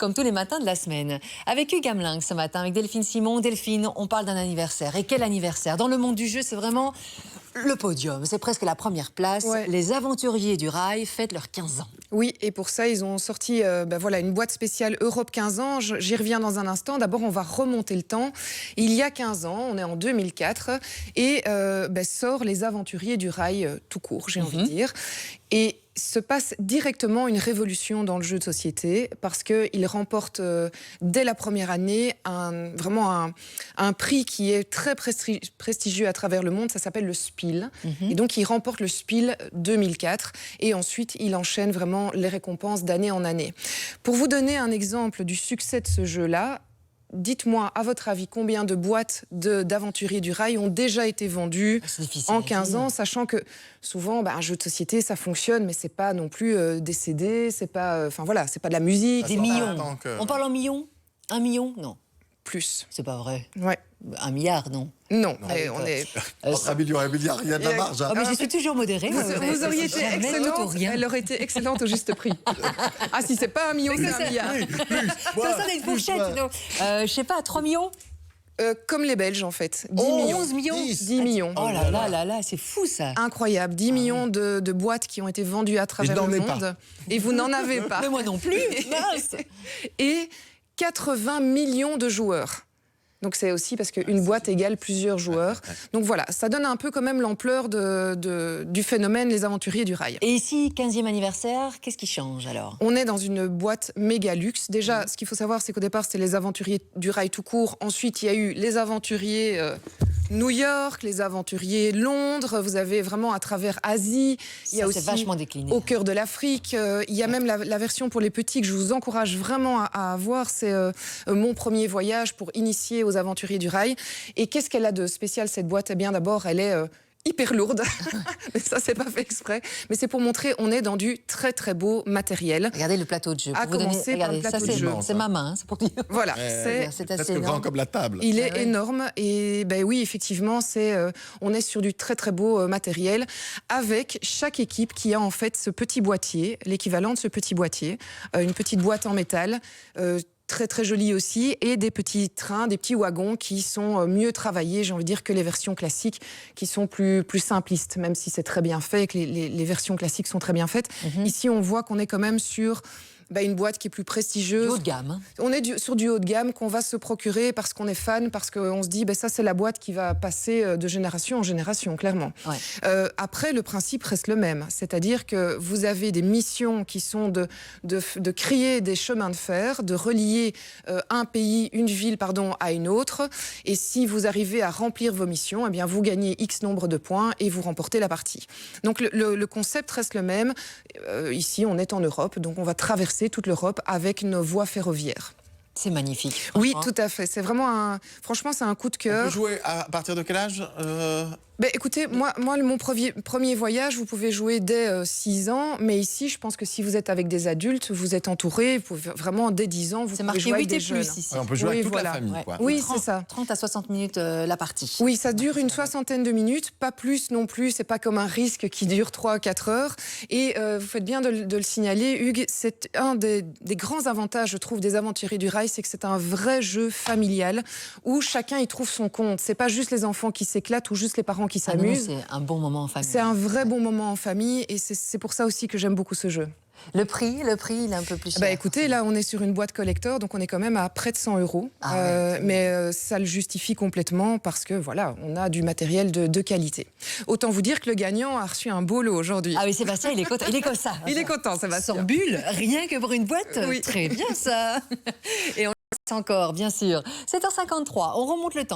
comme tous les matins de la semaine. Avec Hugues Hamelin ce matin, avec Delphine Simon. Delphine, on parle d'un anniversaire. Et quel anniversaire? Dans le monde du jeu, c'est vraiment le podium. C'est presque la première place. Ouais. Les aventuriers du rail fêtent leurs 15 ans. Oui, et pour ça, ils ont sorti voilà, une boîte spéciale Europe 15 ans. J'y reviens dans un instant. D'abord, on va remonter le temps. Il y a 15 ans, on est en 2004, et sort les aventuriers du rail tout court, j'ai envie de dire. Et se passe directement une révolution dans le jeu de société parce qu'il remporte dès la première année vraiment un prix qui est très prestigieux à travers le monde. Ça s'appelle le Spiel. Et donc, il remporte le Spiel 2004 et ensuite, il enchaîne vraiment les récompenses d'année en année. Pour vous donner un exemple du succès de ce jeu-là, dites-moi, à votre avis, combien de boîtes d'aventuriers du rail ont déjà été vendues en 15 ans, sachant que souvent, un jeu de société, ça fonctionne, mais c'est pas non plus des CD, c'est pas, voilà, c'est pas de la musique. Des millions. On parle en millions? 1 million? Non. Plus. C'est pas vrai. Ouais. 1 milliard, non. Non, non on est... Un million, il y a de la marge. Hein. Oh, mais je suis toujours modérée. Vous auriez été excellente. Elle aurait été excellente au juste prix. Ah, si c'est pas 1 million, c'est 1 milliard. Ça sonne une fourchette. Je sais pas, 3 millions? Comme les Belges, en fait. 10 millions. 11 millions? 10 millions. Oh là là là là, c'est fou ça. Incroyable. 10 millions de boîtes qui ont été vendues à travers le monde. Et vous n'en avez pas. Mais moi non plus. Mince. Et 80 millions de joueurs. Donc c'est aussi parce qu'une boîte égale plusieurs joueurs. Donc voilà, ça donne un peu quand même l'ampleur du phénomène les aventuriers du rail. Et ici, 15e anniversaire, qu'est-ce qui change alors? On est dans une boîte méga luxe. Déjà, ce qu'il faut savoir, c'est qu'au départ, c'était les aventuriers du rail tout court. Ensuite, il y a eu les aventuriers New York, les aventuriers Londres. Vous avez vraiment à travers Asie. Il y a aussi vachement décliné. Au cœur de l'Afrique. Il y a même la version pour les petits que je vous encourage vraiment à avoir. C'est mon premier voyage pour initier aux aventuriers du rail. Et qu'est-ce qu'elle a de spécial, cette boîte? Eh bien, d'abord, elle est hyper lourde. Mais ça, c'est pas fait exprès. Mais c'est pour montrer, on est dans du très, très beau matériel. Regardez le plateau de jeu. À commencer par le plateau de jeu. C'est ma main, c'est pour dire. Voilà, c'est presque assez grand comme la table. Il est énorme et oui, effectivement, on est sur du très très beau matériel avec chaque équipe qui a en fait ce petit boîtier, l'équivalent de ce petit boîtier, une petite boîte en métal. Très très joli aussi, et des petits trains, des petits wagons qui sont mieux travaillés, j'ai envie de dire, que les versions classiques qui sont plus simplistes, même si c'est très bien fait et que les versions classiques sont très bien faites. Ici, on voit qu'on est quand même sur une boîte qui est plus prestigieuse. Du haut de gamme. On est sur du haut de gamme qu'on va se procurer parce qu'on est fan, parce qu'on se dit ça c'est la boîte qui va passer de génération en génération, clairement. Ouais. Après, le principe reste le même, c'est-à-dire que vous avez des missions qui sont de créer des chemins de fer, de relier un pays, une ville à une autre, et si vous arrivez à remplir vos missions, eh bien vous gagnez X nombre de points et vous remportez la partie. Donc le concept reste le même. Ici, on est en Europe, donc on va traverser toute l'Europe avec nos voies ferroviaires. C'est magnifique. Oui, tout à fait. C'est vraiment franchement, c'est un coup de cœur. On peut jouer à partir de quel âge Écoutez, moi, mon premier voyage, vous pouvez jouer dès 6 ans, mais ici, je pense que si vous êtes avec des adultes, vous êtes entouré, vous pouvez vraiment, dès 10 ans, vous pouvez jouer avec des jeunes. Ici. On peut jouer avec toute la famille. Quoi. Oui, 30, c'est ça. 30 à 60 minutes la partie. Oui, ça dure une soixantaine de minutes, pas plus non plus, c'est pas comme un risque qui dure 3 à 4 heures. Et vous faites bien de le signaler, Hugues, c'est un des grands avantages, je trouve, des aventuriers du rail, c'est que c'est un vrai jeu familial où chacun y trouve son compte. C'est pas juste les enfants qui s'éclatent ou juste les parents qui s'amusent. C'est un bon moment en famille. C'est un vrai bon moment en famille et c'est pour ça aussi que j'aime beaucoup ce jeu. Le prix, il est un peu plus cher. Écoutez, là, on est sur une boîte collector, donc on est quand même à près de 100 €. Mais ça le justifie complètement parce que, voilà, on a du matériel de qualité. Autant vous dire que le gagnant a reçu un beau lot aujourd'hui. Ah oui, Sébastien, il est content. Il est comme ça. Il est content, Sébastien. Sans bulle, rien que pour une boîte. Oui. Très bien, ça. Et on le sait encore, bien sûr. 7h53, on remonte le temps.